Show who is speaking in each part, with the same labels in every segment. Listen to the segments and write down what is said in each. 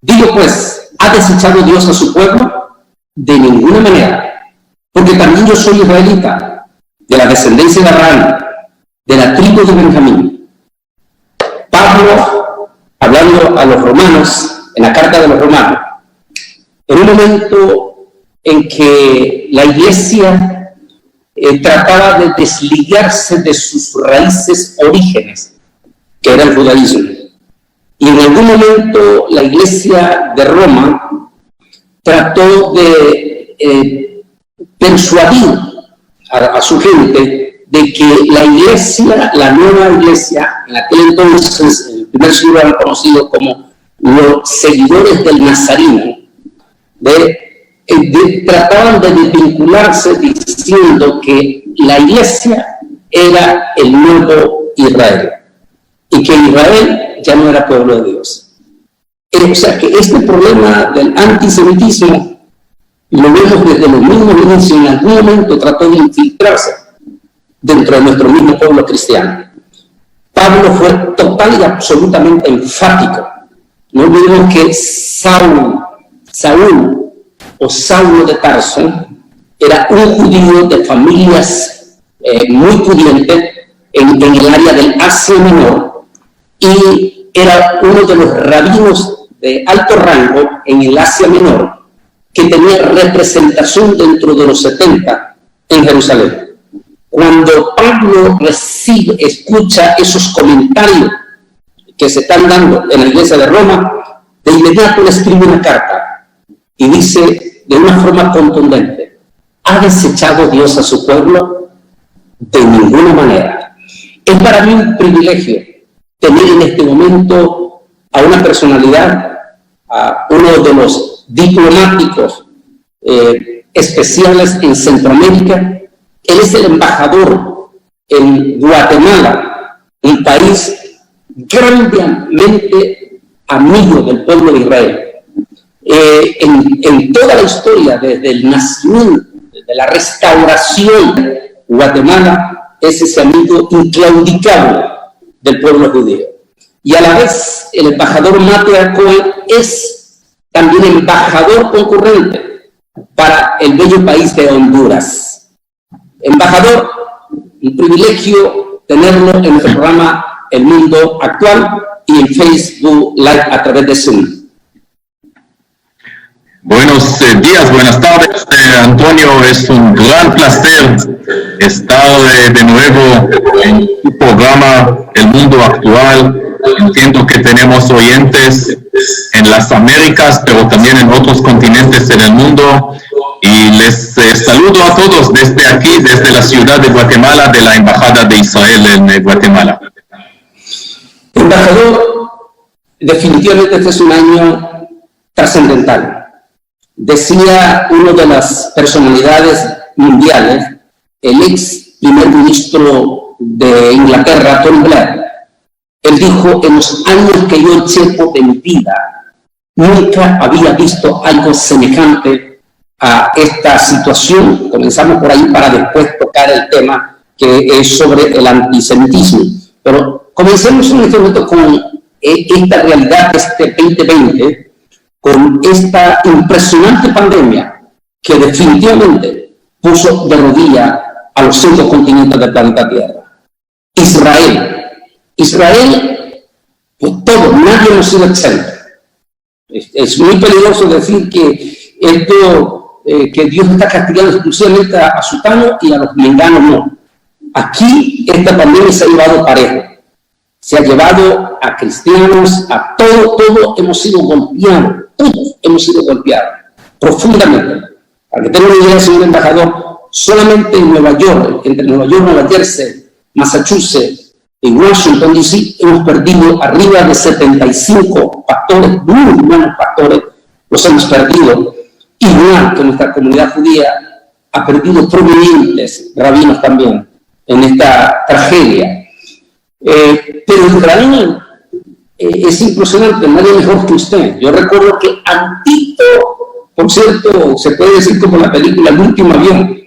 Speaker 1: Digo pues, ¿ha desechado Dios a su pueblo? De ninguna manera, porque también yo soy israelita, de la descendencia de Abraham, de la tribu de Benjamín. Pablo, hablando a los romanos, en la carta de los romanos, en un momento en que la iglesia trataba de desligarse de sus raíces orígenes, que era el judaísmo, y en algún momento la iglesia de Roma trató de persuadir a su gente de que la iglesia, la nueva iglesia, en aquel entonces, en el primer siglo eran conocidos como los seguidores del Nazareno, trataban de desvincularse diciendo que la iglesia era el nuevo Israel y que Israel ya no era pueblo de Dios. O sea que este problema del antisemitismo lo vemos desde los mismos inicios, en algún momento trató de infiltrarse dentro de nuestro mismo pueblo cristiano. Pablo fue total y absolutamente enfático. No olvidemos que Saúl o Saulo de Tarso era un judío de familias muy pudientes en el área del Asia Menor y era uno de los rabinos de alto rango en el Asia Menor que tenía representación dentro de los 70 en Jerusalén. Cuando Pablo escucha esos comentarios que se están dando en la iglesia de Roma, de inmediato le escribe una carta y dice de una forma contundente: ¿ha desechado Dios a su pueblo? De ninguna manera. Es para mí un privilegio tener en este momento a una personalidad, a uno de los diplomáticos especiales en Centroamérica. Él es el embajador en Guatemala, un país grandemente amigo del pueblo de Israel. En toda la historia, desde el nacimiento, desde la restauración, Guatemala es ese amigo inclaudicable del pueblo judío. Y a la vez, el embajador Mateo Acoy es también embajador concurrente para el bello país de Honduras. Embajador, un privilegio tenerlo en nuestro programa El Mundo Actual y en Facebook Live a través de Zoom.
Speaker 2: Buenos días, buenas tardes, Antonio. Es un gran placer estar de nuevo en tu programa El Mundo Actual. Entiendo que tenemos oyentes en las Américas, pero también en otros continentes en el mundo. Y les saludo a todos desde aquí, desde la ciudad de Guatemala, de la Embajada de Israel en Guatemala.
Speaker 1: Embajador, definitivamente este es un año trascendental. Decía una de las personalidades mundiales, el ex primer ministro de Inglaterra, Tony Blair. Él dijo: en los años que yo llevo de mi vida, nunca había visto algo semejante a esta situación. Comenzamos por ahí para después tocar el tema que es sobre el antisemitismo. Pero comencemos en este momento con esta realidad de este 2020, con esta impresionante pandemia que definitivamente puso de rodillas a los 5 continentes del planeta Tierra. Israel, pues todo, nadie hemos sido exento. Es muy peligroso decir que esto, que Dios está castigando exclusivamente a Sutano y a los menganos no. Aquí esta pandemia se ha llevado parejo. Se ha llevado a cristianos, a todo hemos sido golpeados. Todos hemos sido golpeados profundamente. Para que tengan una idea, señor embajador, solamente en Nueva York, entre Nueva York, Nueva Jersey, Massachusetts y Washington D.C., hemos perdido arriba de 75 pastores, muy buenos pastores, los hemos perdido. Igual que nuestra comunidad judía ha perdido prominentes rabinos también en esta tragedia. Pero Israel es impresionante, nadie mejor que usted. Yo recuerdo que antito, por cierto, se puede decir como la película El Último Avión.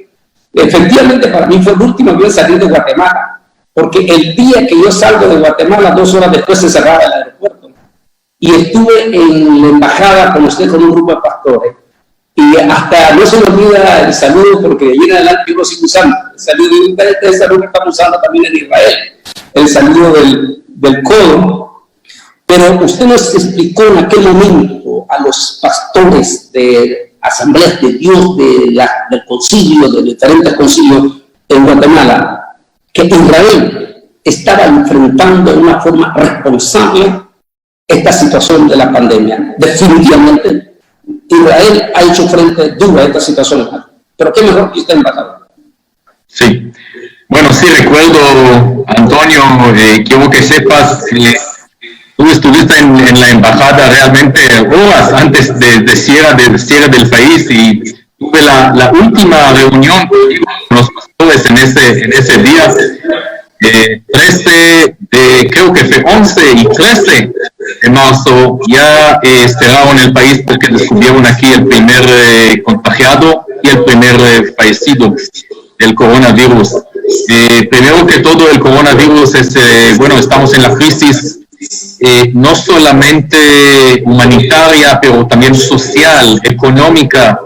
Speaker 1: Efectivamente, para mí fue el último avión salir de Guatemala, porque el día que yo salgo de Guatemala, 2 horas después se cerraba el aeropuerto. y estuve en la embajada con usted con un grupo de pastores, y hasta no se me olvida el saludo, porque de ahí en adelante yo lo sigo usando, el saludo que estamos usando también en Israel, el saludo del codo. Pero usted nos explicó en aquel momento a los pastores de Asambleas de Dios, del concilio, de diferentes concilios en Guatemala, que Israel estaba enfrentando de una forma responsable esta situación de la pandemia. Definitivamente, Israel ha hecho frente duro a esta situación. Pero qué mejor que usted, embajador.
Speaker 2: Sí. Bueno, sí, recuerdo, Antonio, quiero que sepas que tú estuviste en la embajada realmente horas antes de cierre del país, y tuve la última reunión con los pastores en ese día. 13 creo que fue 11 y 13 de marzo ya cerraron el país porque descubrieron aquí el primer contagiado y el primer fallecido del coronavirus. Primero que todo, el coronavirus es, bueno, estamos en la crisis no solamente humanitaria, pero también social, económica,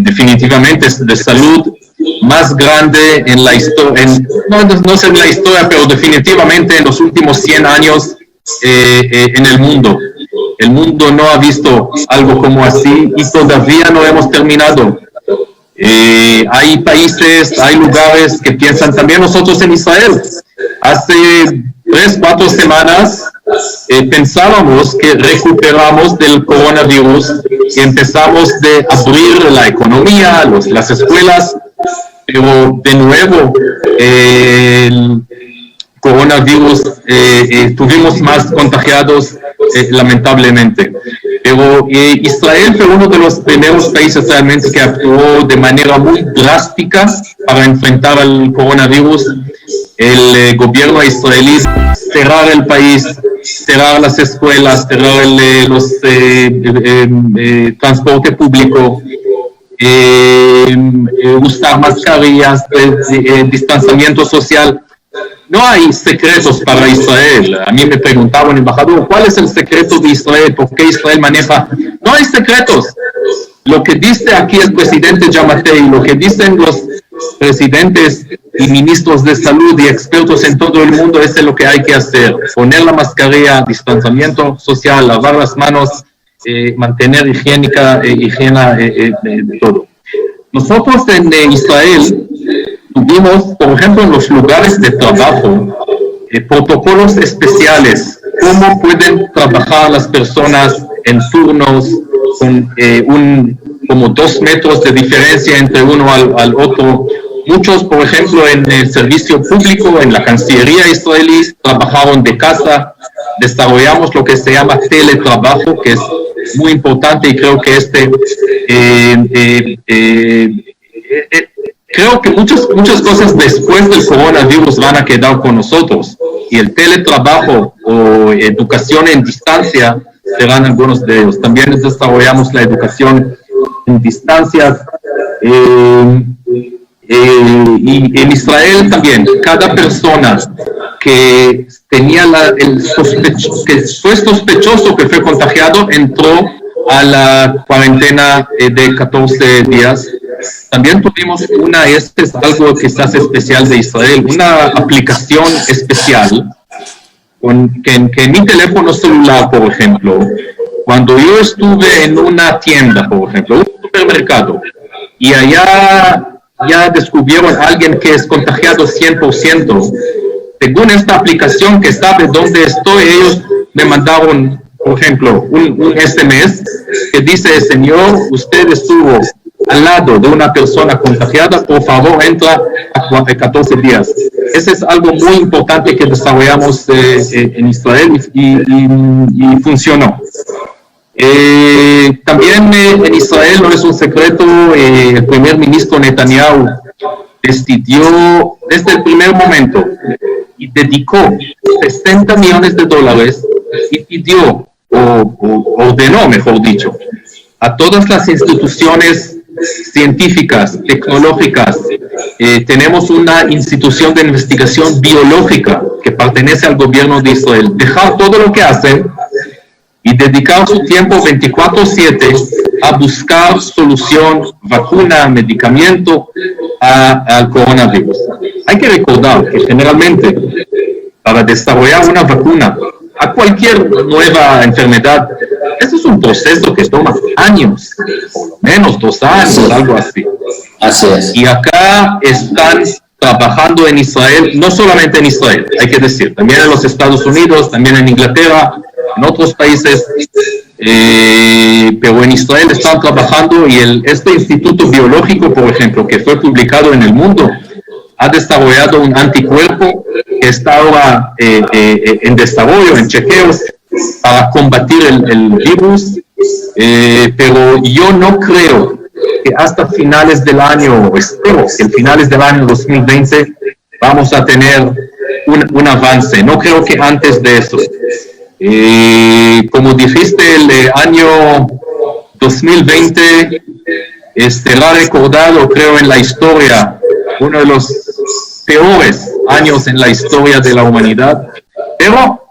Speaker 2: definitivamente de salud, más grande en la historia, no sé en la historia, pero definitivamente en los últimos 100 años en el mundo. El mundo no ha visto algo como así y todavía no hemos terminado. Hay países, hay lugares que piensan, también nosotros en Israel, hace 3-4 semanas pensábamos que recuperamos del coronavirus y empezamos de abrir la economía, las escuelas, pero de nuevo el coronavirus, tuvimos más contagiados lamentablemente. Pero Israel fue uno de los primeros países realmente que actuó de manera muy drástica para enfrentar al coronavirus. El gobierno israelí cerrar el país, cerrar las escuelas, cerrar los transporte público, usar mascarillas, distanciamiento social. No hay secretos para Israel. A mí me preguntaban, embajador, ¿cuál es el secreto de Israel? ¿Por qué Israel maneja? No hay secretos. Lo que dice aquí el presidente Yamatei, lo que dicen los presidentes y ministros de salud y expertos en todo el mundo, es lo que hay que hacer. Poner la mascarilla, distanciamiento social, lavar las manos, mantener higiene de todo. Nosotros en Israel tuvimos, por ejemplo, en los lugares de trabajo, protocolos especiales, cómo pueden trabajar las personas en turnos con como 2 metros de diferencia entre uno al otro. Muchos, por ejemplo, en el servicio público, en la Cancillería israelí, trabajaron de casa. Desarrollamos lo que se llama teletrabajo, que es muy importante, y creo que creo que muchas cosas después del coronavirus van a quedar con nosotros, y el teletrabajo o educación en distancia serán algunos de ellos. También desarrollamos la educación en distancias, y en Israel también, cada persona que tenía que fue sospechoso que fue contagiado entró a la cuarentena de 14 días. También tuvimos este es algo quizás especial de Israel, una aplicación especial que en mi teléfono celular, por ejemplo, cuando yo estuve en una tienda, por ejemplo, un supermercado, y allá ya descubrieron a alguien que es contagiado 100%, según esta aplicación que sabe dónde estoy, ellos me mandaron, por ejemplo, un SMS que dice: señor, usted estuvo al lado de una persona contagiada, por favor entra a 14 días. Ese es algo muy importante que desarrollamos en Israel y funcionó. También en Israel, no es un secreto, el primer ministro Netanyahu decidió desde el primer momento y dedicó $60 millones y pidió, o ordenó, mejor dicho, a todas las instituciones científicas, tecnológicas. Tenemos una institución de investigación biológica que pertenece al gobierno de Israel. Dejar todo lo que hacen y dedicar su tiempo 24/7 a buscar solución, vacuna, medicamento al coronavirus. Hay que recordar que generalmente para desarrollar una vacuna a cualquier nueva enfermedad, eso es un proceso que toma años, por lo menos 2 años, algo así.
Speaker 1: Así es.
Speaker 2: Y acá están trabajando en Israel, no solamente en Israel, hay que decir, también en los Estados Unidos, también en Inglaterra, en otros países, pero en Israel están trabajando y este instituto biológico, por ejemplo, que fue publicado en El Mundo, ha desarrollado un anticuerpo que está ahora en desarrollo, en chequeos, para combatir el virus, pero yo no creo que hasta finales del año, espero que a finales del año 2020 vamos a tener un avance. No creo que antes de eso. Como dijiste, el año 2020 será recordado, creo, en la historia, uno de los peores años en la historia de la humanidad, pero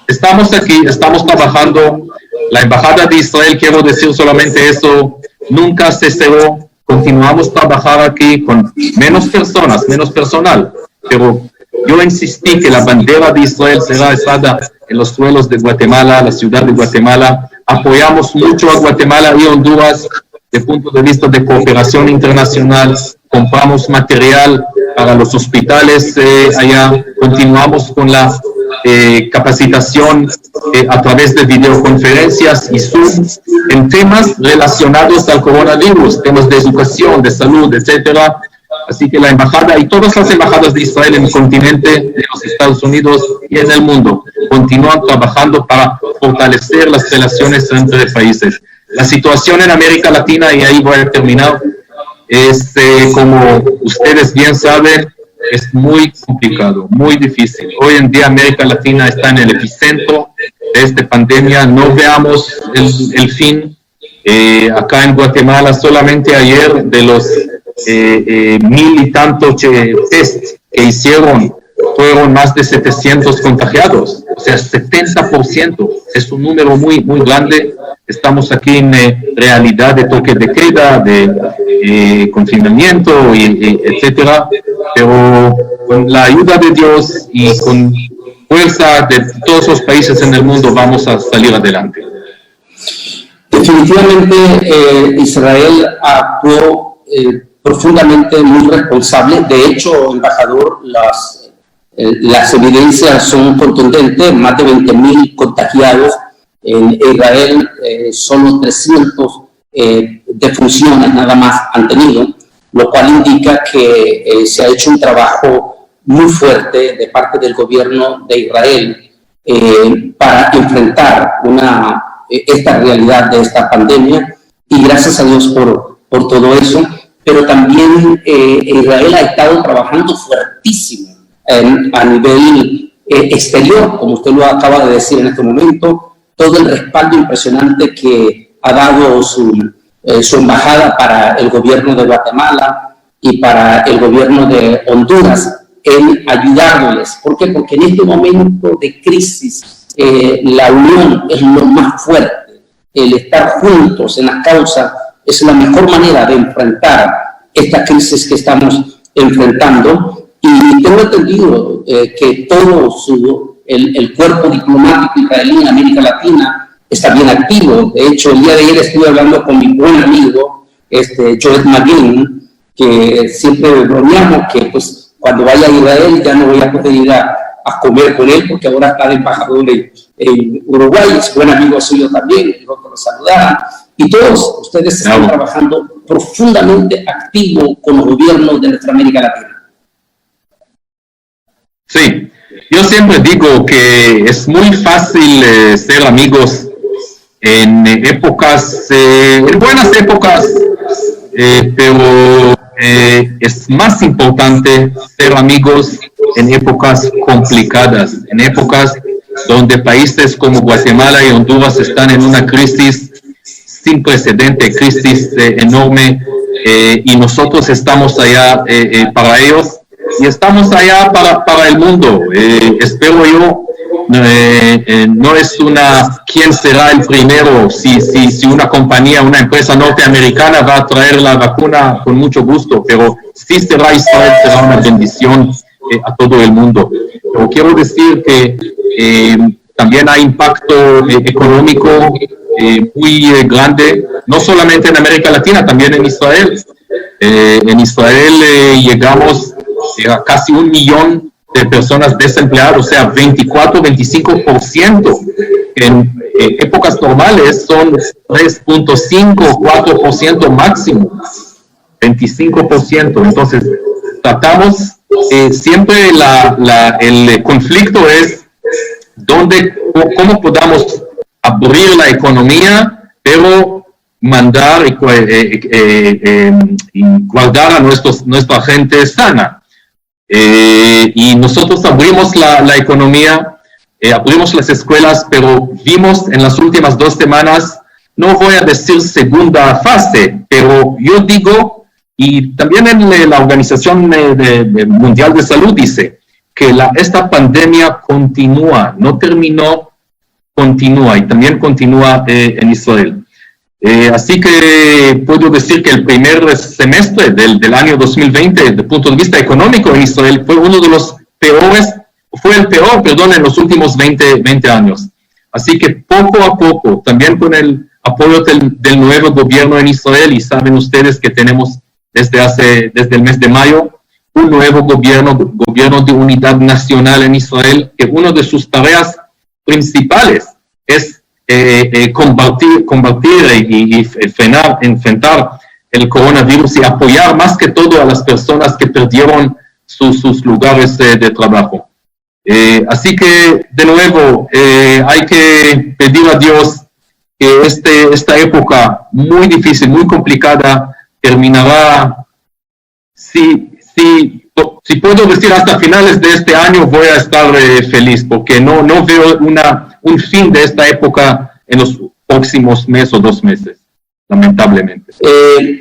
Speaker 2: estamos aquí, estamos trabajando. La Embajada de Israel, quiero decir solamente eso, nunca se cerró, continuamos a trabajar aquí con menos personas, menos personal, pero yo insistí que la bandera de Israel será izada en los suelos de Guatemala, la ciudad de Guatemala. Apoyamos mucho a Guatemala y Honduras desde el punto de vista de cooperación internacional, compramos material para los hospitales allá, continuamos con la capacitación a través de videoconferencias y Zoom en temas relacionados al coronavirus, temas de educación, de salud, etcétera. Así que la embajada y todas las embajadas de Israel en el continente, de los Estados Unidos y en el mundo continúan trabajando para fortalecer las relaciones entre países. La situación en América Latina, y ahí voy a terminar, es como ustedes bien saben, es muy complicado, muy difícil. Hoy en día América Latina está en el epicentro de esta pandemia. No veamos el fin. Acá en Guatemala solamente ayer de los 1000 y tantos test que hicieron fueron más de 700 contagiados, o sea, 70%. Es un número muy, muy grande. Estamos aquí en realidad de toque de queda, de confinamiento, etcétera, pero con la ayuda de Dios y con fuerza de todos los países en el mundo vamos a salir adelante.
Speaker 1: Definitivamente Israel actuó profundamente muy responsable. De hecho, embajador, las evidencias son contundentes, más de 20.000 contagiados. En Israel solo 300 defunciones nada más han tenido, lo cual indica que se ha hecho un trabajo muy fuerte de parte del gobierno de Israel para enfrentar esta realidad de esta pandemia, y gracias a Dios por todo eso. Pero también Israel ha estado trabajando fuertísimo a nivel exterior, como usted lo acaba de decir en este momento, todo el respaldo impresionante que ha dado su embajada para el gobierno de Guatemala y para el gobierno de Honduras en ayudarles. ¿Por qué? Porque en este momento de crisis la unión es lo más fuerte. El estar juntos en la causa es la mejor manera de enfrentar esta crisis que estamos enfrentando. Y tengo entendido que todo el cuerpo diplomático israelí en América Latina está bien activo. De hecho, el día de ayer estuve hablando con mi buen amigo, Joel Magin, que siempre bromeamos que pues, cuando vaya a Israel ya no voy a poder ir a comer con él, porque ahora está de embajador en Uruguay, es buen amigo suyo también, el otro lo saludaran. Y todos ustedes están trabajando profundamente activo con los gobiernos de nuestra América Latina.
Speaker 2: Sí, yo siempre digo que es muy fácil ser amigos en épocas, en buenas épocas, pero es más importante ser amigos en épocas complicadas, en épocas donde países como Guatemala y Honduras están en una crisis sin precedente, crisis enorme, y nosotros estamos allá para ellos. Y estamos allá para el mundo. Espero yo no es quién será el primero, si una compañía, una empresa norteamericana va a traer la vacuna con mucho gusto, pero sí será Israel, será una bendición a todo el mundo. Pero quiero decir que también hay impacto económico muy grande, no solamente en América Latina, también en Israel. En Israel llegamos a casi 1 millón de personas desempleadas, o sea, 24-25%. En épocas normales son 3.5-4% máximo, 25%. Entonces, tratamos, siempre el conflicto es cómo podamos abrir la economía, pero mandar y guardar a nuestra gente sana. Y nosotros abrimos la economía, abrimos las escuelas, pero vimos en las últimas 2 semanas, no voy a decir segunda fase, pero yo digo, y también en la Organización Mundial de Salud dice, que esta pandemia continúa, no terminó, continúa, y también continúa en Israel. Así que puedo decir que el primer semestre del año 2020, desde el punto de vista económico en Israel, fue uno de los peores, el peor, en los últimos 20 años. Así que poco a poco, también con el apoyo del nuevo gobierno en Israel, y saben ustedes que tenemos desde el mes de mayo, un nuevo gobierno de unidad nacional en Israel, que una de sus tareas principales es combatir y enfrentar el coronavirus y apoyar más que todo a las personas que perdieron sus lugares de trabajo. Así que, de nuevo, hay que pedir a Dios que esta época muy difícil, muy complicada, terminará. Si puedo decir hasta finales de este año, voy a estar feliz, porque no veo un fin de esta época en los próximos meses o 2 meses, lamentablemente.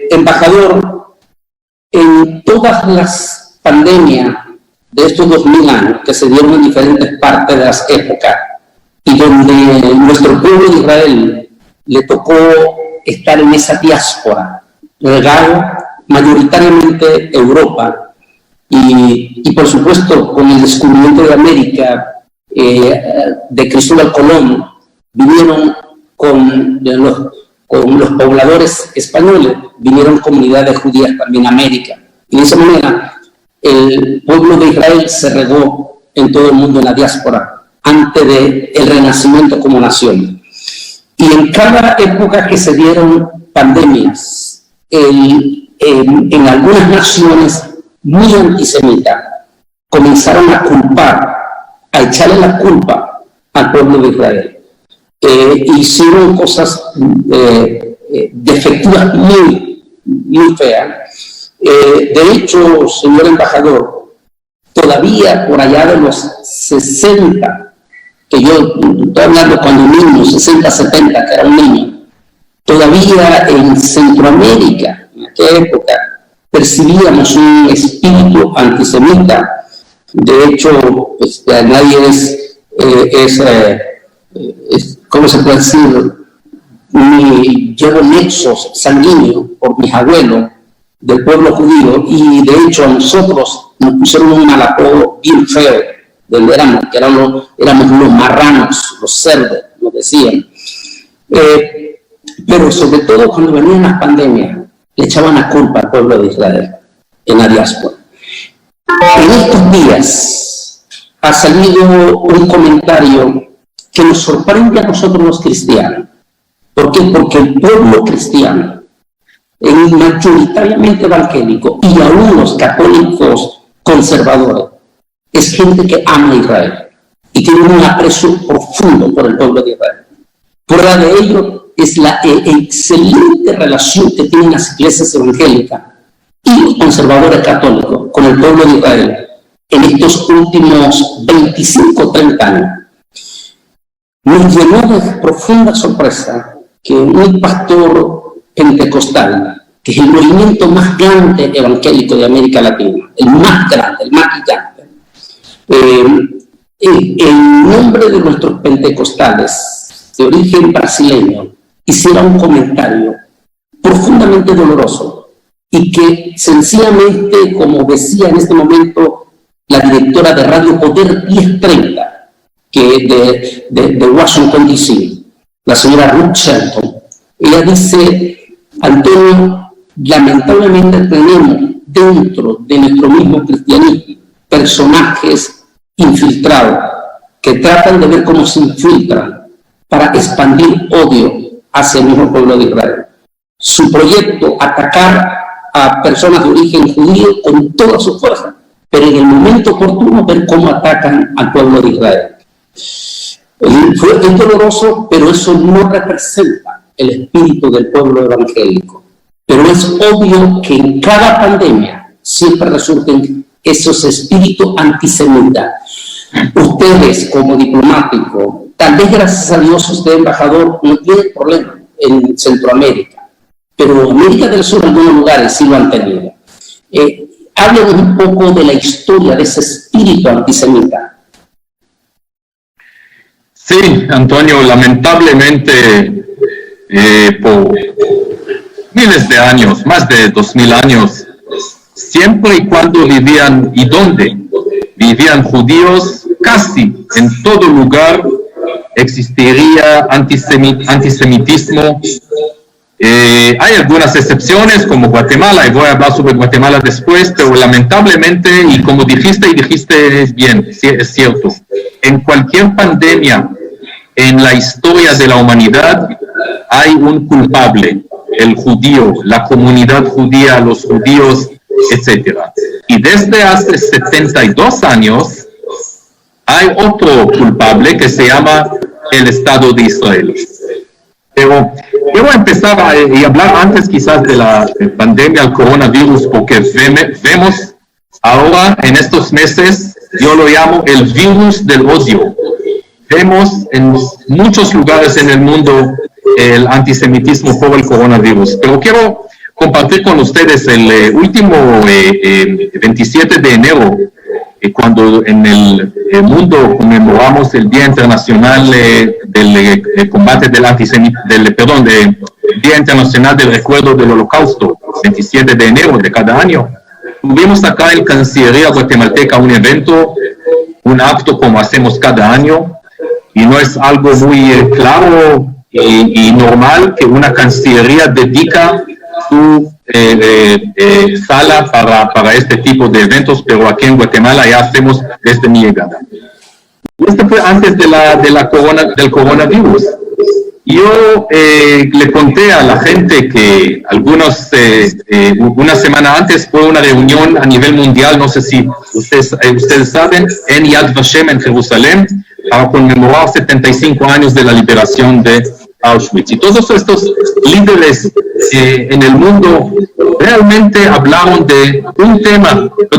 Speaker 1: Embajador, en todas las pandemias de estos 2000 años que se dieron en diferentes partes de las épocas, y donde nuestro pueblo de Israel le tocó estar en esa diáspora, regado mayoritariamente Europa, y por supuesto con el descubrimiento de América de Cristóbal Colón, vinieron con los pobladores españoles, vinieron comunidades judías también a América, y de esa manera el pueblo de Israel se regó en todo el mundo, en la diáspora, antes del renacimiento como nación. Y en cada época que se dieron pandemias, en algunas naciones muy antisemitas comenzaron a culpar, a echarle la culpa al pueblo de Israel. Hicieron cosas defectivas muy feas. De hecho, señor embajador, todavía por allá de los 60, que yo estoy hablando cuando niño, 60, 70, que era un niño, todavía en Centroamérica, en aquella época, percibíamos un espíritu antisemita. De hecho, pues, nadie ¿cómo se puede decir? Llevo nexos sanguíneos por mis abuelos del pueblo judío, y de hecho a nosotros nos pusieron un mal apodo bien feo, donde éramos los marranos, los cerdos, nos decían. Pero sobre todo cuando venían las pandemias, le echaban la culpa al pueblo de Israel en la diáspora. En estos días ha salido un comentario que nos sorprende a nosotros los cristianos. ¿Por qué? Porque el pueblo cristiano, mayoritariamente evangélico, y aún los católicos conservadores, es gente que ama a Israel y tiene un aprecio profundo por el pueblo de Israel. Prueba de ello es la excelente relación que tienen las iglesias evangélicas y los conservadores católicos con el pueblo de Israel en estos últimos 25 o 30 años. Nos llenó de profunda sorpresa que un pastor pentecostal, que es el movimiento más grande evangélico de América Latina, el más grande, el más gigante, en nombre de nuestros pentecostales de origen brasileño, hiciera un comentario profundamente doloroso y que sencillamente, como decía en este momento la directora de Radio Poder 1030 de Washington, D.C., la señora Ruth Shelton, ella dice: Antonio, lamentablemente tenemos dentro de nuestro mismo cristianismo personajes infiltrados que tratan de ver cómo se infiltran para expandir odio hacia el mismo pueblo de Israel. Su proyecto, atacar a personas de origen judío con toda su fuerza, pero en el momento oportuno ver cómo atacan al pueblo de Israel. Es doloroso, pero eso no representa el espíritu del pueblo evangélico. Pero es obvio que en cada pandemia siempre resurgen esos espíritus antisemitas. Ustedes, como diplomático, tal vez gracias a Dios usted, embajador, no tiene problema en Centroamérica, pero en América del Sur en algunos lugares sí lo han tenido. Háblenos un poco de la historia de ese espíritu antisemita.
Speaker 2: Sí, Antonio, lamentablemente por miles de años, más de 2000 años, siempre y cuando vivían, ¿y dónde? Vivían judíos, casi en todo lugar existiría antisemitismo. Hay algunas excepciones, como Guatemala, y voy a hablar sobre Guatemala después, pero lamentablemente, y como dijiste bien, es cierto, en cualquier pandemia en la historia de la humanidad hay un culpable, el judío, la comunidad judía, los judíos, etc. Y desde hace 72 años hay otro culpable que se llama el Estado de Israel. Pero quiero empezar y hablar antes quizás de la pandemia del coronavirus, porque vemos ahora en estos meses, yo lo llamo el virus del odio. Vemos en muchos lugares en el mundo el antisemitismo por el coronavirus. Pero quiero compartir con ustedes el último 27 de enero, cuando en el mundo conmemoramos el Día Internacional del Combate del Antisemitismo, Día Internacional del Recuerdo del Holocausto, 27 de enero de cada año. Tuvimos acá en Cancillería Guatemalteca un evento, un acto como hacemos cada año, y no es algo muy claro y normal que una Cancillería dedica su sala para este tipo de eventos, pero aquí en Guatemala ya hacemos desde mi llegada. Esto fue antes del coronavirus. Yo le conté a la gente que una semana antes fue una reunión a nivel mundial, no sé si ustedes saben, en Yad Vashem en Jerusalén, para conmemorar 75 años de la liberación de Auschwitz. Y todos estos líderes en el mundo realmente hablaron de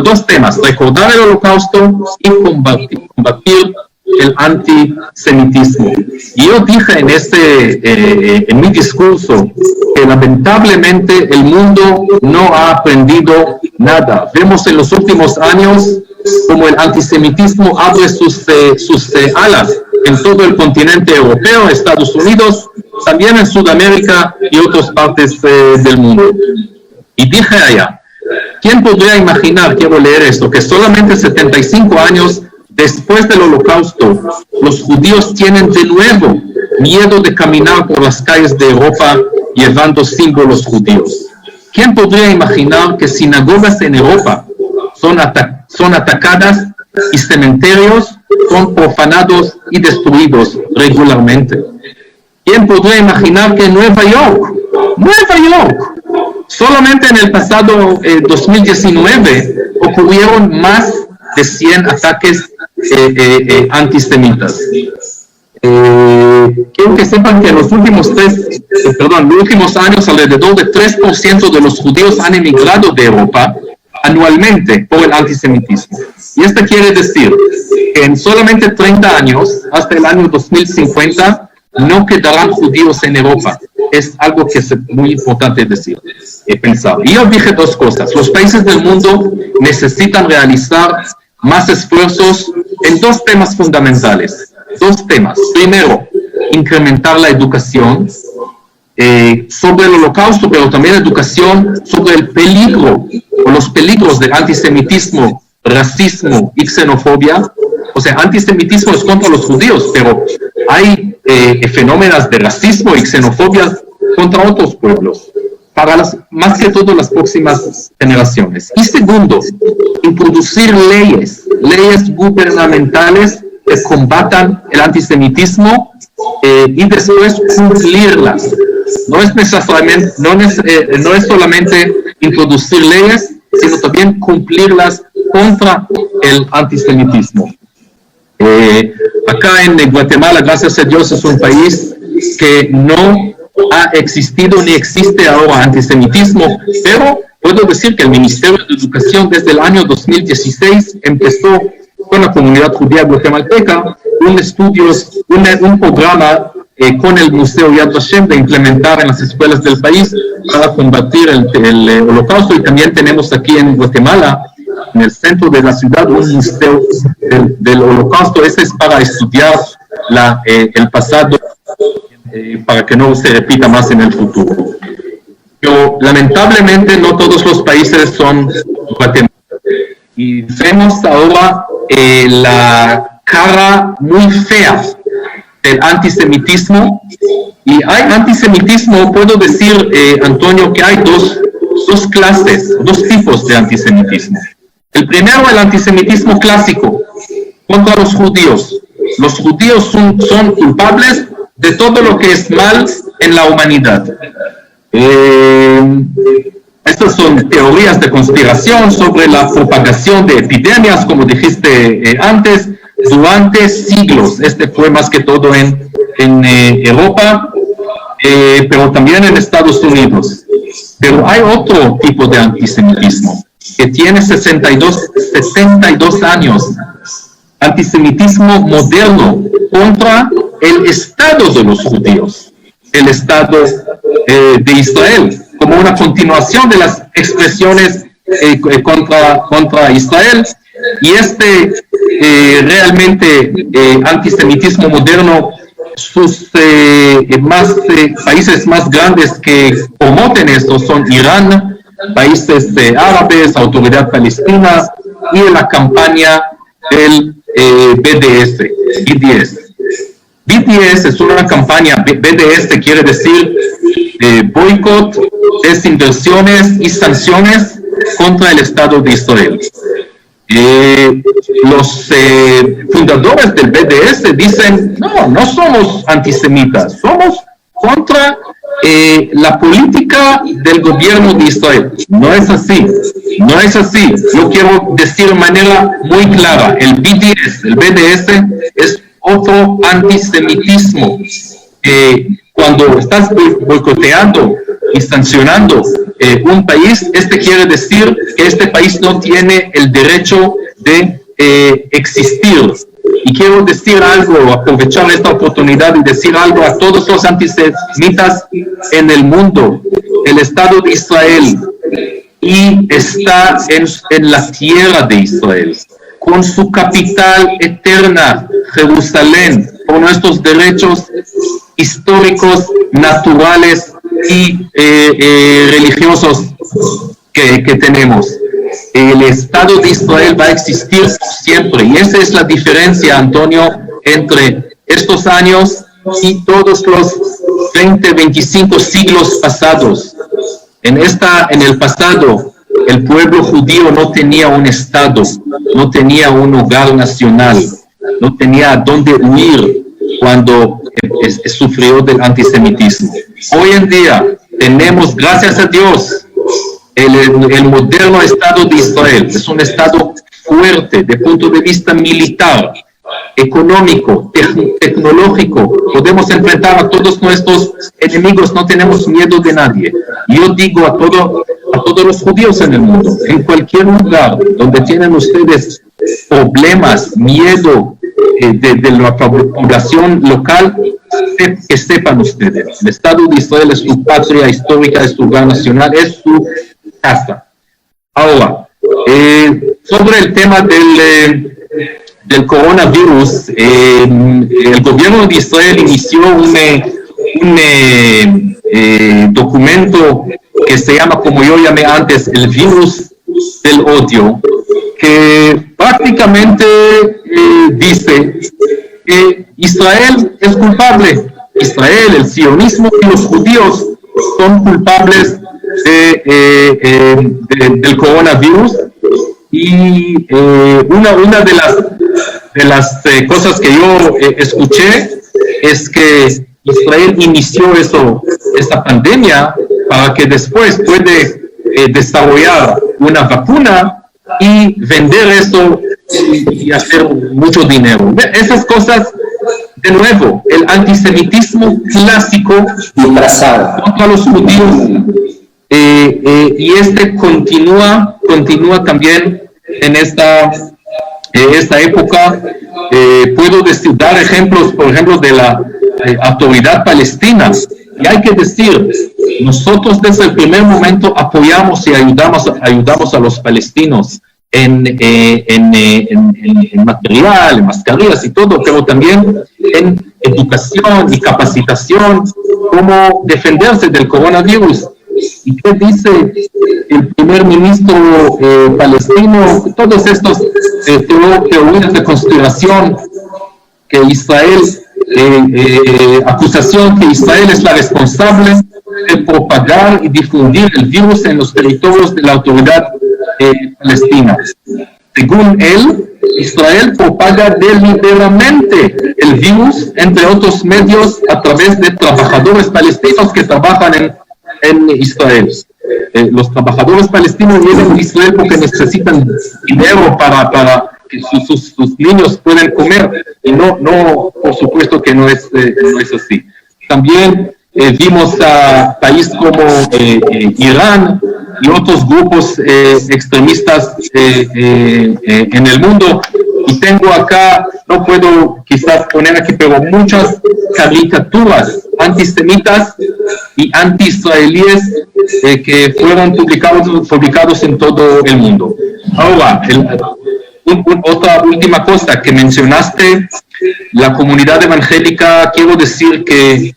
Speaker 2: dos temas: recordar el Holocausto y combatir el antisemitismo. Y yo dije en mi discurso que lamentablemente el mundo no ha aprendido nada. Vemos en los últimos años como el antisemitismo abre sus alas en todo el continente europeo, Estados Unidos, también en Sudamérica y otras partes del mundo. Y dije allá, ¿quién podría imaginar, quiero leer esto, que solamente 75 años después del Holocausto, los judíos tienen de nuevo miedo de caminar por las calles de Europa llevando símbolos judíos? ¿Quién podría imaginar que sinagogas en Europa son atacadas y cementerios son profanados y destruidos regularmente? ¿Quién podría imaginar que en Nueva York, solamente en el pasado 2019 ocurrieron más de 100 ataques antisemitas? Quiero que sepan que en los últimos años alrededor de 3% de los judíos han emigrado de Europa anualmente por el antisemitismo. Y esto quiere decir que en solamente 30 años, hasta el año 2050, no quedarán judíos en Europa. Es algo que es muy importante decir, pensar. Y yo dije dos cosas. Los países del mundo necesitan realizar más esfuerzos en dos temas fundamentales. Dos temas. Primero, incrementar la educación sobre el Holocausto, pero también educación sobre el peligro o los peligros del antisemitismo, racismo y xenofobia. O sea, antisemitismo es contra los judíos, pero hay fenómenos de racismo y xenofobia contra otros pueblos, para más que todo las próximas generaciones. Y segundo, introducir leyes gubernamentales que combatan el antisemitismo y después cumplirlas. No es solamente introducir leyes, sino también cumplirlas contra el antisemitismo. Acá en Guatemala, gracias a Dios, es un país que no ha existido ni existe ahora antisemitismo, pero puedo decir que el Ministerio de Educación desde el año 2016 empezó con la comunidad judía guatemalteca un programa con el Museo Yad Vashem de implementar en las escuelas del país para combatir el Holocausto. Y también tenemos aquí en Guatemala, en el centro de la ciudad, un museo del Holocausto. Este es para estudiar el pasado, para que no se repita más en el futuro. Pero lamentablemente no todos los países son Guatemala. Y vemos ahora la cara muy fea del antisemitismo. Y hay antisemitismo, puedo decir, Antonio, que hay dos tipos de antisemitismo. El primero, el antisemitismo clásico, contra los judíos. Los judíos son culpables de todo lo que es mal en la humanidad. Estas son teorías de conspiración sobre la propagación de epidemias, como dijiste antes, durante siglos. Este fue más que todo en Europa, pero también en Estados Unidos. Pero hay otro tipo de antisemitismo que tiene 72 años. Antisemitismo moderno contra el Estado de los judíos, el Estado de Israel, como una continuación de las expresiones contra Israel. Y realmente antisemitismo moderno, sus países más grandes que promoten esto son Irán, países árabes, Autoridad Palestina y la campaña del BDS. BDS es una campaña, BDS quiere decir boicot, desinversiones y sanciones contra el Estado de Israel. Los fundadores del BDS dicen, no somos antisemitas, somos contra la política del gobierno de Israel. No es así. Yo quiero decir de manera muy clara, el BDS es otro antisemitismo. Cuando estás boicoteando y sancionando un país, quiere decir que este país no tiene el derecho de existir. Y quiero decir algo, aprovechar esta oportunidad y decir algo a todos los antisemitas en el mundo. El Estado de Israel y está en la tierra de Israel, con su capital eterna, Jerusalén, con nuestros derechos históricos, naturales y religiosos que tenemos. El Estado de Israel va a existir siempre, y esa es la diferencia, Antonio, entre estos años y todos los 20, 25 siglos pasados. En el pasado, el pueblo judío no tenía un Estado, no tenía un hogar nacional, no tenía a dónde huir cuando sufrió del antisemitismo. Hoy en día tenemos, gracias a Dios, el moderno Estado de Israel. Es un Estado fuerte de punto de vista militar, económico, tecnológico. Podemos enfrentar a todos nuestros enemigos, no tenemos miedo de nadie. Yo digo a todos los judíos en el mundo, en cualquier lugar donde tienen ustedes problemas, miedo de la población local, que sepan ustedes, el Estado de Israel es su patria histórica, es su hogar nacional, es su casa. Ahora, sobre el tema del coronavirus, el gobierno de Israel inició un documento que se llama, como yo llamé antes, el virus del odio, que prácticamente dice que Israel es culpable. Israel, el sionismo y los judíos son culpables del coronavirus. Y una de las cosas que yo escuché es que Israel inició esta pandemia para que después puede desarrollar una vacuna y vender eso y hacer mucho dinero. Esas cosas, de nuevo, el antisemitismo clásico disfrazado contra los judíos, y continúa también en esta época. Puedo dar ejemplos, por ejemplo, de la autoridad palestina. Y hay que decir, nosotros desde el primer momento apoyamos y ayudamos a los palestinos en material, en mascarillas y todo, pero también en educación y capacitación, cómo defenderse del coronavirus. ¿Y qué dice el primer ministro palestino? Todos estos teorías de conspiración, que Israel, acusación que Israel es la responsable de propagar y difundir el virus en los territorios de la autoridad palestina. Según él, Israel propaga deliberadamente el virus, entre otros medios, a través de trabajadores palestinos que trabajan en Israel. Los trabajadores palestinos vienen a Israel porque necesitan dinero para que sus niños puedan comer, y no, por supuesto que no es así. También vimos a países como Irán y otros grupos extremistas en el mundo. Y tengo acá, no puedo quizás poner aquí, pero muchas caricaturas antisemitas y anti-israelíes que fueron publicados en todo el mundo. Ahora, otra última cosa que mencionaste, la comunidad evangélica. Quiero decir que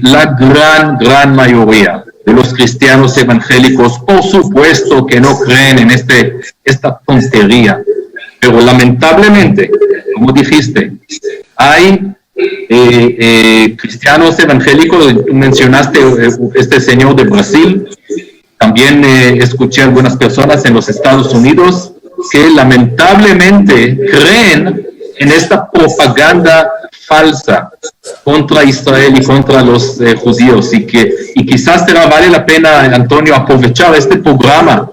Speaker 2: la gran mayoría de los cristianos evangélicos, por supuesto que no creen en esta tontería, pero lamentablemente, como dijiste, hay cristianos evangélicos. Mencionaste este señor de Brasil. También escuché algunas personas en los Estados Unidos que lamentablemente creen en esta propaganda falsa contra Israel y contra los judíos, y quizás vale la pena, Antonio, aprovechar este programa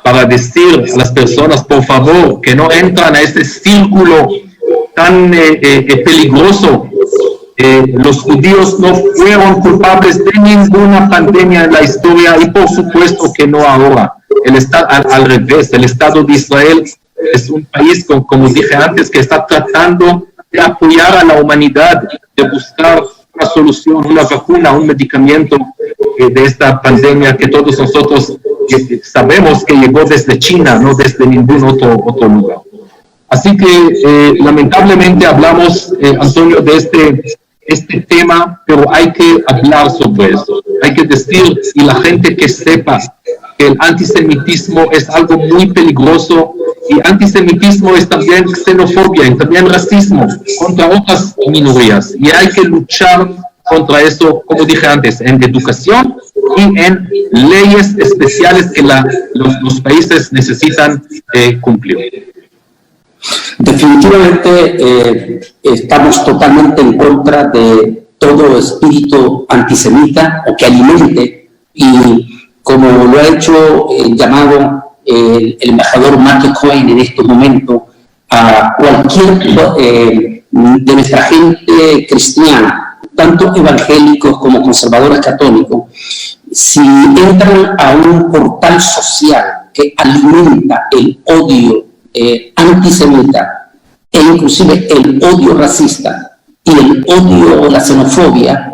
Speaker 2: para decir a las personas, por favor, que no entran a este círculo tan peligroso. Los judíos no fueron culpables de ninguna pandemia en la historia, y por supuesto que no ahora. Al revés, el Estado de Israel es un país, como dije antes, que está tratando de apoyar a la humanidad, de buscar una solución, una vacuna, un medicamento de esta pandemia que todos nosotros sabemos que llegó desde China, no desde ningún otro lugar. Así que lamentablemente hablamos, Antonio, de este tema, pero hay que hablar sobre eso. Hay que decir, y la gente que sepa que el antisemitismo es algo muy peligroso, y antisemitismo es también xenofobia y también racismo contra otras minorías, y hay que luchar contra eso, como dije antes, en educación y en leyes especiales que los países necesitan cumplir.
Speaker 1: Definitivamente estamos totalmente en contra de todo espíritu antisemita o que alimente, y como lo ha hecho llamado el embajador Michael Cohen en estos momentos, a cualquier de nuestra gente cristiana, tanto evangélicos como conservadores católicos, si entran a un portal social que alimenta el odio antisemita e inclusive el odio racista y el odio o la xenofobia,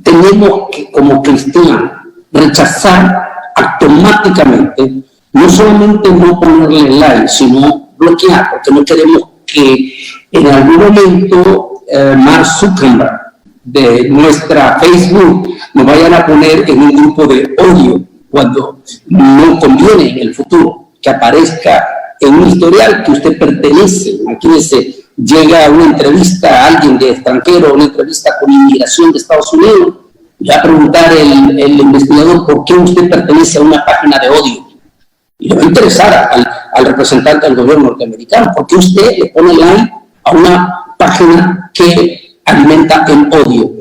Speaker 1: tenemos que, como cristianos, rechazar automáticamente, no solamente no ponerle like, sino bloquear, porque no queremos que en algún momento Mark Zuckerberg de nuestra Facebook nos vayan a poner en un grupo de odio cuando no conviene en el futuro que aparezca en un historial que usted pertenece. Imagínese, llega a una entrevista a alguien de extranjero, una entrevista con inmigración de Estados Unidos, y va a preguntar el investigador por qué usted pertenece a una página de odio. Y le va a interesar al representante del gobierno norteamericano, por qué usted le pone like a una página que alimenta el odio.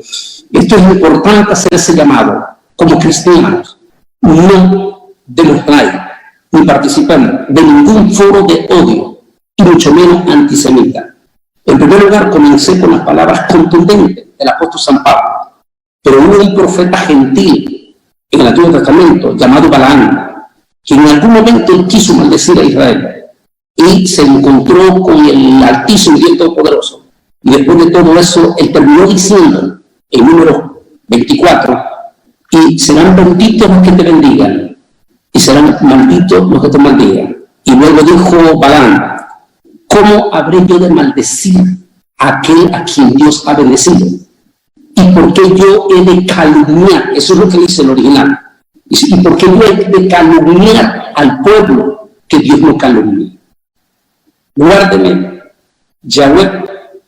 Speaker 1: Esto es importante hacer ese llamado. Como cristianos, no demos like ni participemos de ningún foro de odio, y mucho menos antisemita. En primer lugar, comencé con las palabras contundentes del apóstol San Pablo, pero hubo un profeta gentil en el Antiguo Testamento llamado Balaam, que en algún momento él quiso maldecir a Israel y se encontró con el Altísimo y el Todopoderoso. Y después de todo eso, él terminó diciendo en número 24, y serán benditos los que te bendigan, y serán malditos los que te maldigan. Y luego dijo Balaam, ¿cómo habré yo de maldecir a aquel a quien Dios ha bendecido? ¿Y por qué yo he de calumniar? Eso es lo que dice el original. ¿Y por qué yo he de calumniar al pueblo que Dios no calumnia? Guárdeme, Yahweh,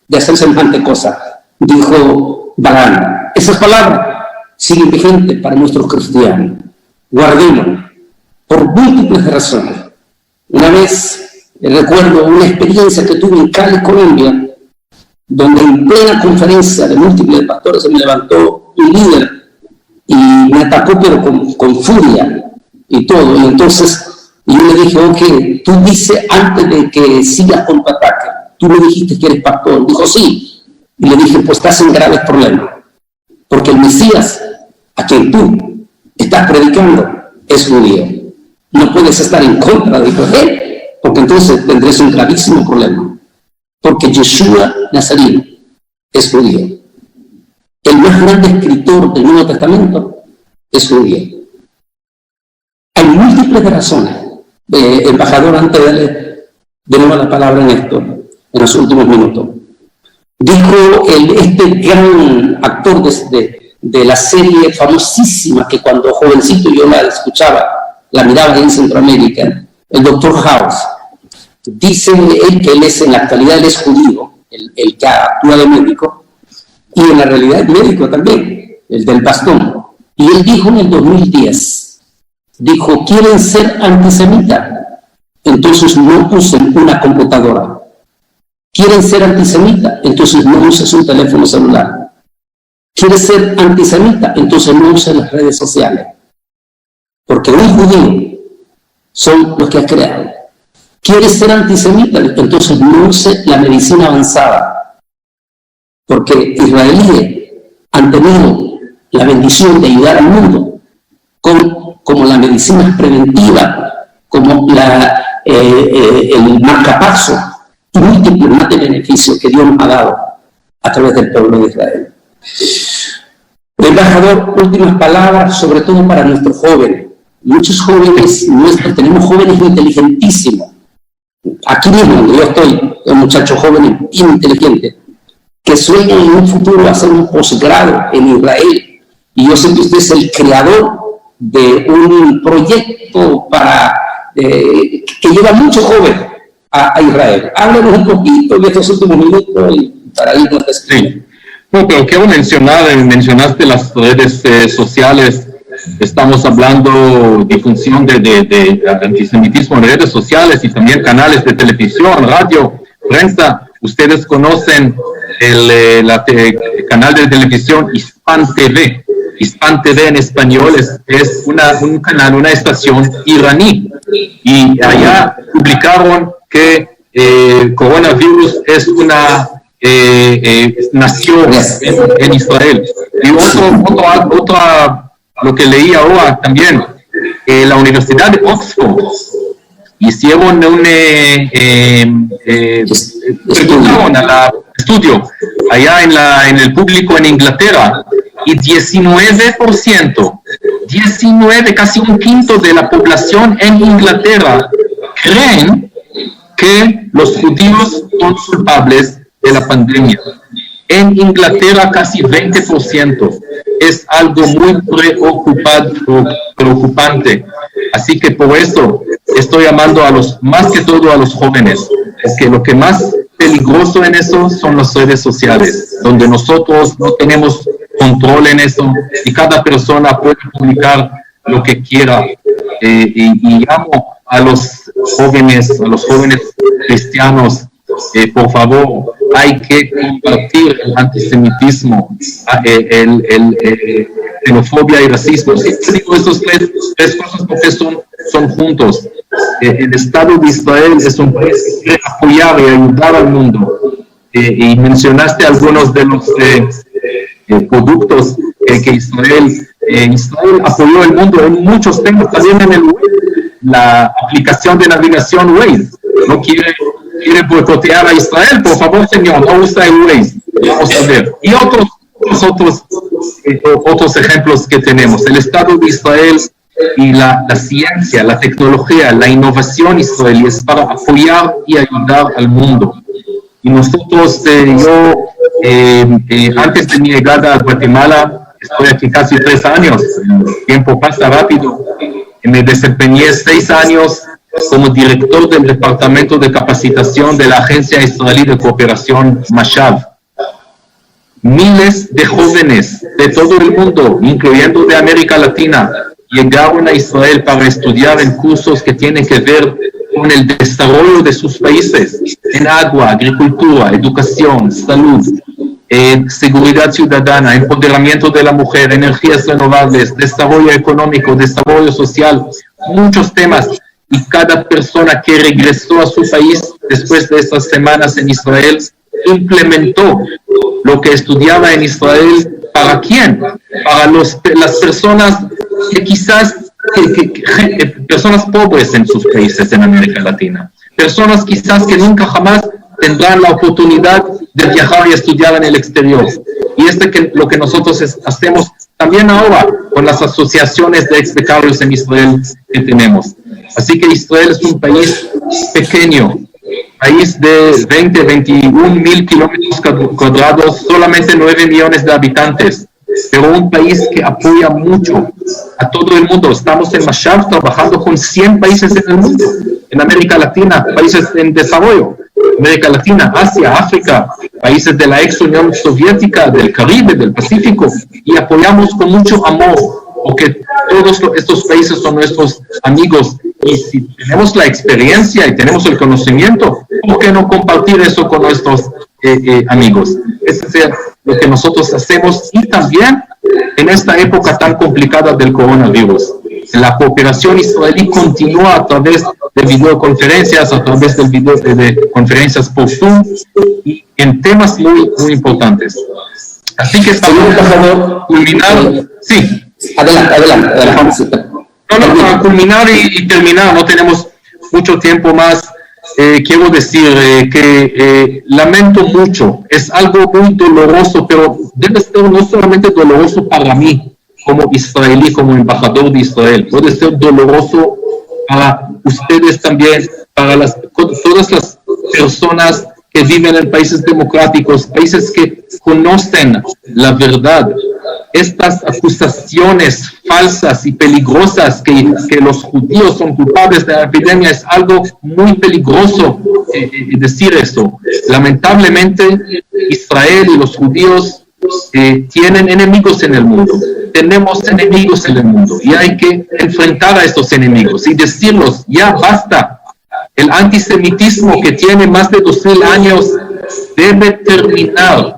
Speaker 1: de hacer semejante cosa, dijo Balaam. Esas palabras siguen vigentes para nuestros cristianos. Guardémonos por múltiples razones. Una vez recuerdo una experiencia que tuve en Cali, Colombia, donde en plena conferencia de múltiples pastores se me levantó un líder y me atacó, pero con furia y todo. Y entonces yo le dije, ok, tú dices antes de que sigas con tu ataque, tú me dijiste que eres pastor. Dijo, sí. Y le dije, pues estás en graves problemas, porque el Mesías a quien tú estás predicando es judío. No puedes estar en contra de él, porque entonces tendrás un gravísimo problema, porque Yeshua Nazareno es judío. El más grande escritor del Nuevo Testamento es judío. Hay múltiples razones. Embajador, antes de darle de nuevo la palabra a Néstor, en los últimos minutos, dijo este gran actor de la serie famosísima que cuando jovencito yo la escuchaba, la miraba en Centroamérica, el Dr. House. Dice él que él es, en la actualidad, él es judío, el que actúa de médico, y en la realidad es médico también, el del bastón. Y él dijo en el 2010, dijo, ¿quieren ser antisemitas? Entonces no usen una computadora. ¿Quieren ser antisemitas? Entonces no uses un teléfono celular. ¿Quieres ser antisemita? Entonces no uses las redes sociales. Porque un judío son los que has creado. ¿Quieres ser antisemita? Entonces no uses la medicina avanzada. Porque israelíes han tenido la bendición de ayudar al mundo como la medicina preventiva, como el marcapaso y múltiples más de beneficios que Dios nos ha dado a través del pueblo de Israel. El embajador, últimas palabras, sobre todo para nuestros jóvenes. Muchos jóvenes nuestros, tenemos jóvenes inteligentísimos. Aquí mismo, donde yo estoy, un muchacho joven bien inteligente, que sueña en un futuro hacer un posgrado en Israel. Y yo sé que usted es el creador de un proyecto que lleva muchos jóvenes a Israel. Háblanos un poquito en estos últimos minutos y para irnos a escribir.
Speaker 2: Sí. No, pero quiero mencionaste las redes sociales. Estamos hablando de difusión de antisemitismo en redes sociales y también canales de televisión, radio, prensa. Ustedes conocen el canal de televisión Hispan TV. Hispan TV en español es un canal, una estación iraní. Y allá publicaron que coronavirus es nació en Israel. Y otra lo que leí ahora también, la Universidad de Oxford hicieron un estudio allá en el público en Inglaterra, y 19%, casi un quinto de la población en Inglaterra creen que los judíos son culpables de la pandemia. En Inglaterra casi 20%. Es algo muy preocupante. Así que por eso estoy llamando más que todo a los jóvenes. Es que lo que más peligroso en eso son las redes sociales, donde nosotros no tenemos control en eso y cada persona puede publicar lo que quiera. Y llamo a los jóvenes cristianos, por favor, hay que combatir el antisemitismo, xenofobia y racismo. Siempre digo estos tres cosas porque son juntos. El Estado de Israel es un país que quiere apoyar y ayudar al mundo. Y mencionaste algunos de los productos que Israel apoyó el mundo en muchos temas, también en el web. La aplicación de navegación Waze no quiere boicotear a Israel, por favor, señor, no usa el Waze. Vamos a ver. Y otros ejemplos que tenemos. El Estado de Israel y la ciencia, la tecnología, la innovación israelí es para apoyar y ayudar al mundo. Y nosotros, antes de mi llegada a Guatemala, estoy aquí casi 3 años, el tiempo pasa rápido, me desempeñé 6 años como director del Departamento de Capacitación de la Agencia Israelí de Cooperación Mashav. Miles de jóvenes de todo el mundo, incluyendo de América Latina, llegaron a Israel para estudiar en cursos que tienen que ver con el desarrollo de sus países, en agua, agricultura, educación, salud, seguridad ciudadana, empoderamiento de la mujer, energías renovables, desarrollo económico, desarrollo social, muchos temas. Y cada persona que regresó a su país después de estas semanas en Israel implementó lo que estudiaba en Israel. ¿Para quién? Para las personas que quizás, personas pobres en sus países en América Latina, personas quizás que nunca jamás tendrán la oportunidad de viajar y estudiar en el exterior. Y lo que nosotros hacemos también ahora con las asociaciones de ex-becarios en Israel que tenemos. Así que Israel es un país pequeño, país de 21 mil kilómetros cuadrados, solamente 9 millones de habitantes, pero un país que apoya mucho a todo el mundo. Estamos en Mashav trabajando con 100 países en el mundo, en América Latina, países en desarrollo, América Latina, Asia, África, países de la ex Unión Soviética, del Caribe, del Pacífico, y apoyamos con mucho amor, porque todos estos países son nuestros amigos. Y si tenemos la experiencia y tenemos el conocimiento, ¿por qué no compartir eso con nuestros amigos? Eso es lo que nosotros hacemos. Y también en esta época tan complicada del coronavirus, la cooperación israelí continúa a través de videoconferencias, a través de conferencias por Zoom y en temas muy, muy importantes. Así que para culminar, sí.
Speaker 1: Adelante.
Speaker 2: Para culminar y terminar, no tenemos mucho tiempo más. Quiero decir que lamento mucho, es algo muy doloroso, pero debe ser no solamente doloroso para mí como israelí, como embajador de Israel, puede ser doloroso para ustedes también, para todas las personas que viven en países democráticos, países que conocen la verdad. Estas acusaciones falsas y peligrosas que los judíos son culpables de la epidemia es algo muy peligroso decir eso. Lamentablemente, Israel y los judíos tienen enemigos en el mundo. Tenemos enemigos en el mundo y hay que enfrentar a estos enemigos y decirlos, ya basta. El antisemitismo que tiene más de 2000 años debe terminar.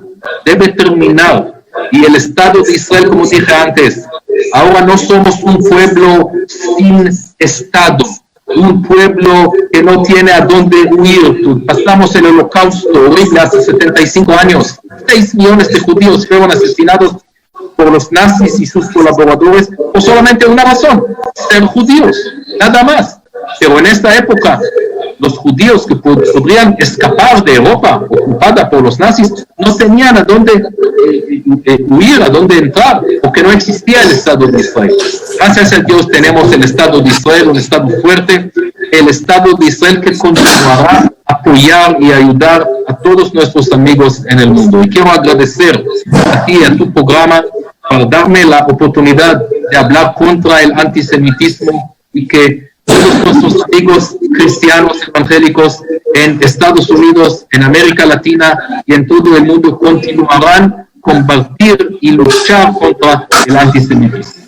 Speaker 2: Y el Estado de Israel, como dije antes, ahora no somos un pueblo sin Estado, un pueblo que no tiene a dónde huir. Pasamos el holocausto horrible hace 75 años. 6 millones de judíos fueron asesinados por los nazis y sus colaboradores por solamente una razón: ser judíos, nada más. Pero en esta época, los judíos que podrían escapar de Europa ocupada por los nazis no tenían a dónde huir, a dónde entrar, porque no existía el Estado de Israel. Gracias a Dios tenemos el Estado de Israel, un Estado fuerte, el Estado de Israel que continuará apoyar y ayudar a todos nuestros amigos en el mundo. Y quiero agradecer a ti y a tu programa por darme la oportunidad de hablar contra el antisemitismo y que todos nuestros amigos cristianos evangélicos en Estados Unidos, en América Latina y en todo el mundo continuarán combatir y luchar contra el antisemitismo.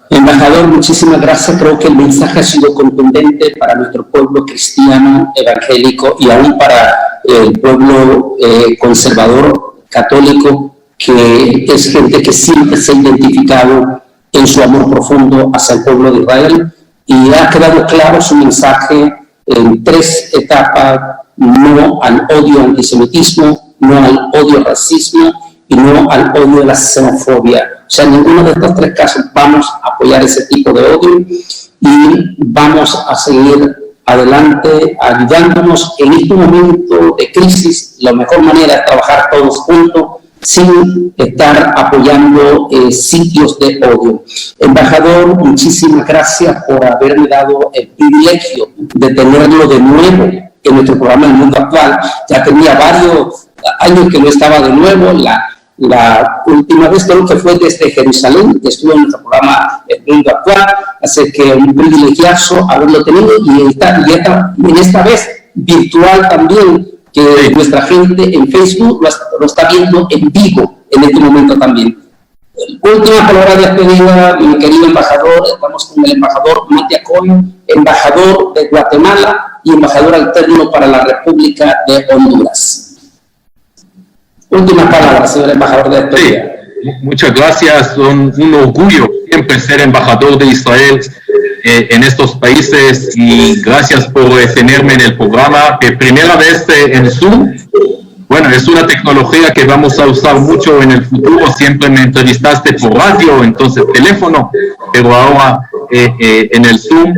Speaker 1: Embajador, muchísimas gracias. Creo que el mensaje ha sido contundente para nuestro pueblo cristiano, evangélico y aún para el pueblo conservador, católico, que es gente que siempre se ha identificado en su amor profundo hacia el pueblo de Israel, y ha quedado claro su mensaje en 3 etapas: no al odio al antisemitismo, no al odio al racismo y no al odio a la xenofobia. O sea, en ninguno de estos 3 casos vamos a apoyar ese tipo de odio y vamos a seguir adelante ayudándonos en este momento de crisis. La mejor manera es trabajar todos juntos sin estar apoyando sitios de odio. Embajador, muchísimas gracias por haberme dado el privilegio de tenerlo de nuevo en nuestro programa El Mundo Actual. Ya tenía varios años que no estaba de nuevo. La última vez creo que fue desde Jerusalén, que estuvo en nuestro programa El Mundo Actual, así que un privilegiazo haberlo tenido, y esta vez virtual también, que nuestra gente en Facebook lo está viendo en vivo en este momento también. Última palabra de despedida, mi querido embajador. Estamos con el embajador Mati Acoin, embajador de Guatemala y embajador alterno para la República de Honduras. Última palabra, señor embajador de despedida.
Speaker 2: Sí, muchas gracias. Un orgullo siempre ser embajador de Israel en estos países, y gracias por tenerme en el programa. Primera vez en Zoom. Bueno, es una tecnología que vamos a usar mucho en el futuro. Siempre me entrevistaste por radio, entonces teléfono, pero ahora en el Zoom.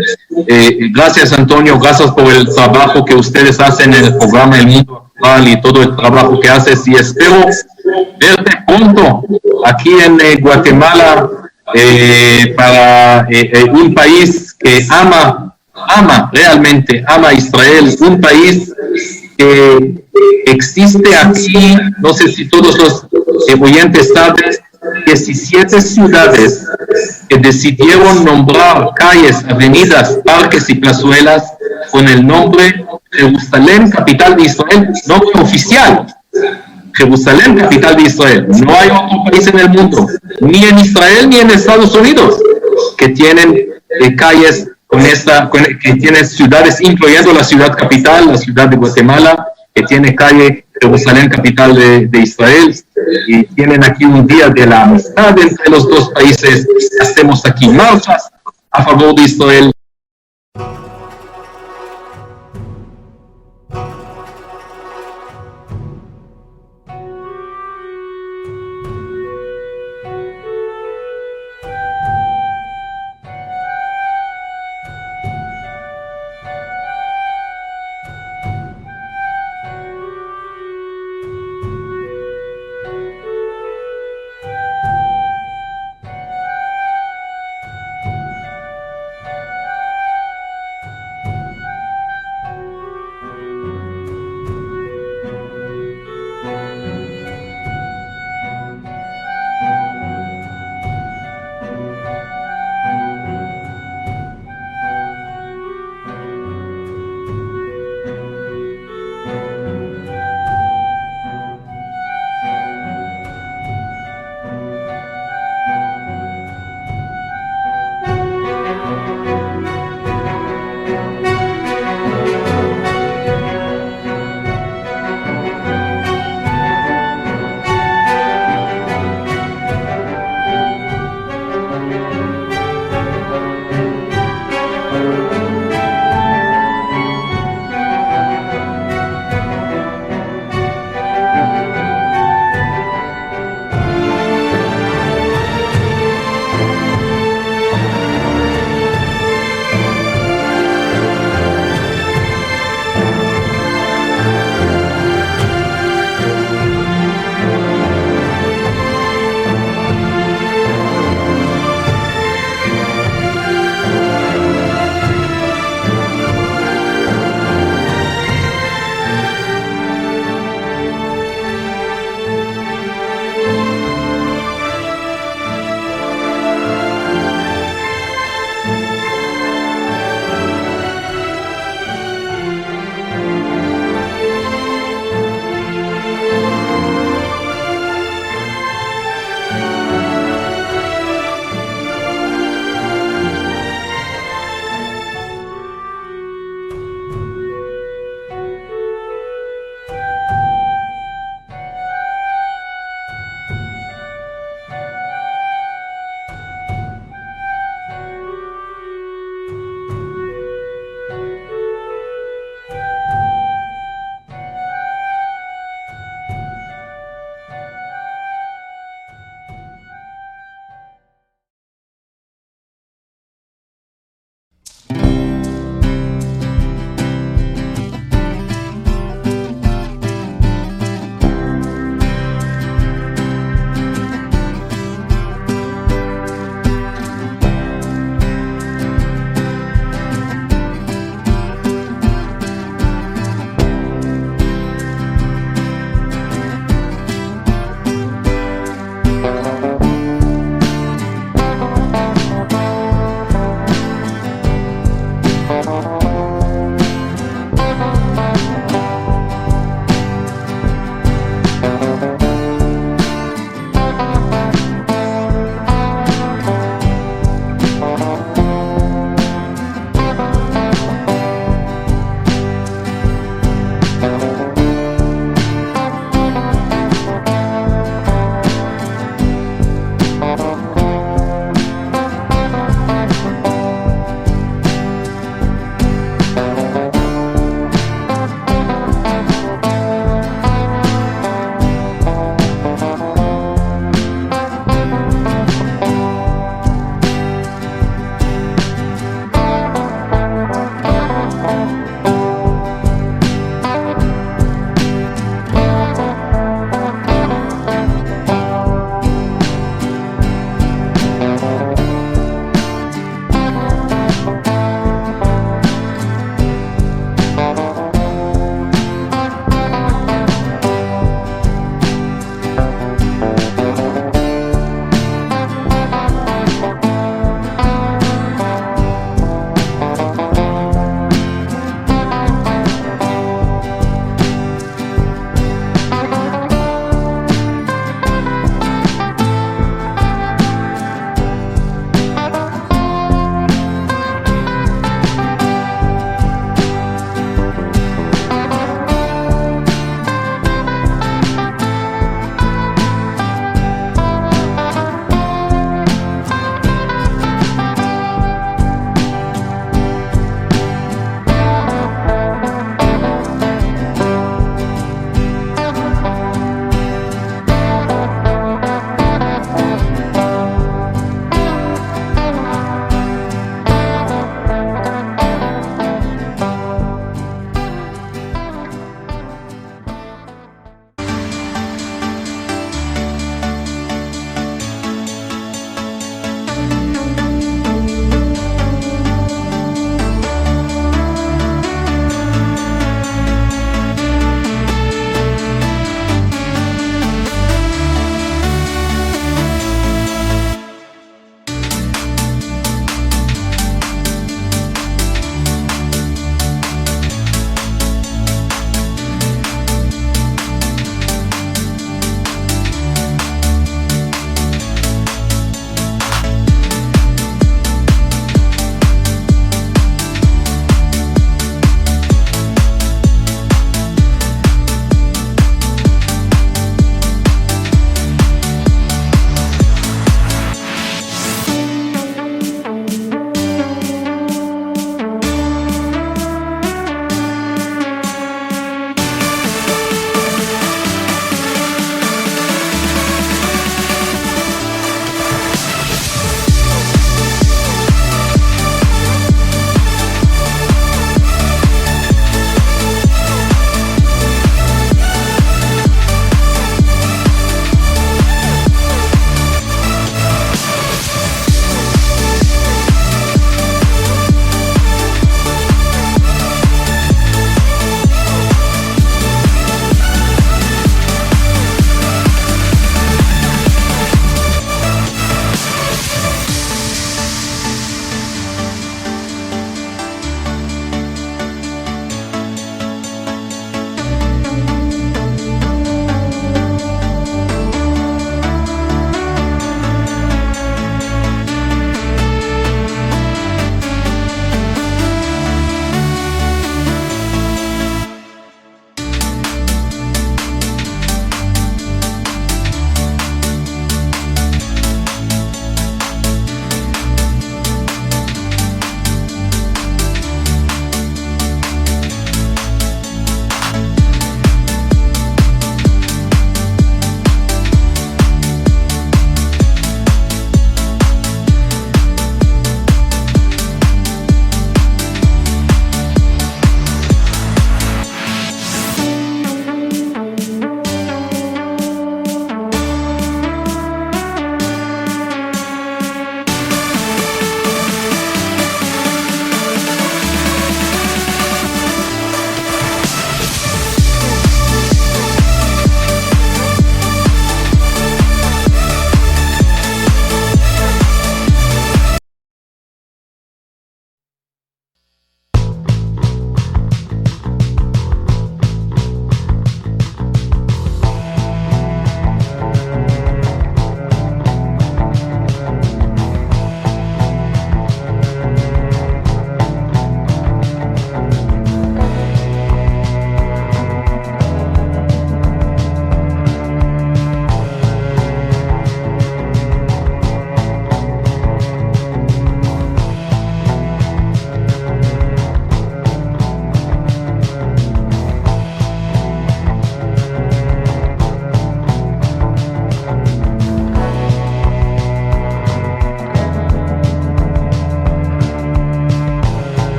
Speaker 2: Gracias, Antonio, gracias por el trabajo que ustedes hacen en el programa El Mundo Actual y todo el trabajo que haces, y espero verte pronto aquí en Guatemala, para un país que realmente ama a Israel, un país que existe aquí. No sé si todos los oyentes saben, 17 ciudades que decidieron nombrar calles, avenidas, parques y plazuelas con el nombre Jerusalén, capital de Israel, nombre oficial. Jerusalén, capital de Israel. No hay otro país en el mundo, ni en Israel ni en Estados Unidos, que tienen calles que tienen ciudades, incluyendo la ciudad capital, la ciudad de Guatemala, que tiene calle Jerusalén, capital de Israel. Y tienen aquí un día de la amistad entre los dos países. Hacemos aquí marchas a favor de Israel.